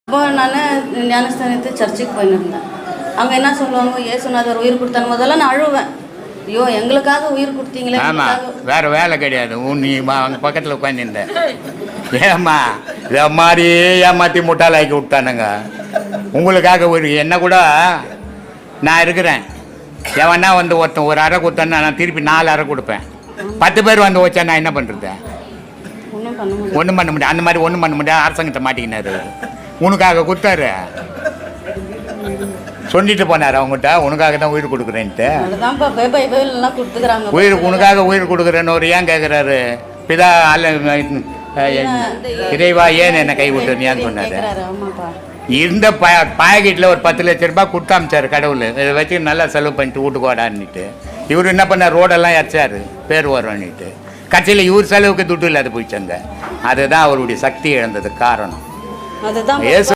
அப்போ நான் ஞானஸ்தானத்து சர்ச்சுக்கு போயிருந்தேன். அங்கே என்ன சொல்லுவாங்க, ஏசுநாதர் உயிர் கொடுத்தாங்க. முதல்ல நான் அழுவேன், ஐயோ எங்களுக்காக உயிர் கொடுத்தீங்களே. ஆமாம், வேறு வேலை கிடையாது. நீ அவங்க பக்கத்தில் உட்காந்துருந்தேன். ஏம்மா இதை மாதிரியே ஏமாற்றி முட்டாளாக்கி விட்டானுங்க. உங்களுக்காக ஒரு என்ன கூட நான் இருக்கிறேன். எவனா வந்து ஒருத்தன் ஒரு அறை கொடுத்தான்னா நான் திருப்பி 4 அறை கொடுப்பேன். 10 பேர் வந்து வச்சா நான் என்ன பண்ணுறது? ஒன்றும் பண்ண முடியாது. அந்த மாதிரி ஒன்றும் பண்ண முடியாது. அரசாங்கத்தை மாட்டிக்கினாரு. உனக்காக கொடுத்தாரு, சொல்லிட்டு போனார் அவங்ககிட்ட, உனக்காக தான் உயிர் கொடுக்குறேன்ட்டு. உயிர் உனக்காக உயிர் கொடுக்குறேன்னு ஒரு ஏன் கேட்குறாரு? பிதா அல்ல இறைவா ஏன் என்னை கை விட்டுருந்தியான்னு சொன்னார். இருந்த பாக்கெட்டில் ஒரு 10 லட்ச ரூபாய் கொடுத்து அமிச்சார் கடவுள். இதை வச்சு நல்லா செலவு பண்ணிட்டு வீட்டுக்கு இவர் என்ன பண்ணார், ரோடெல்லாம் இறச்சார் பேர் வரும்னுட்டு. கட்சியில் இவர் செலவுக்கு துட்டு இல்லாத போயிடுச்சாங்க. அதுதான் அவருடைய சக்தி இழந்ததுக்கு காரணம்.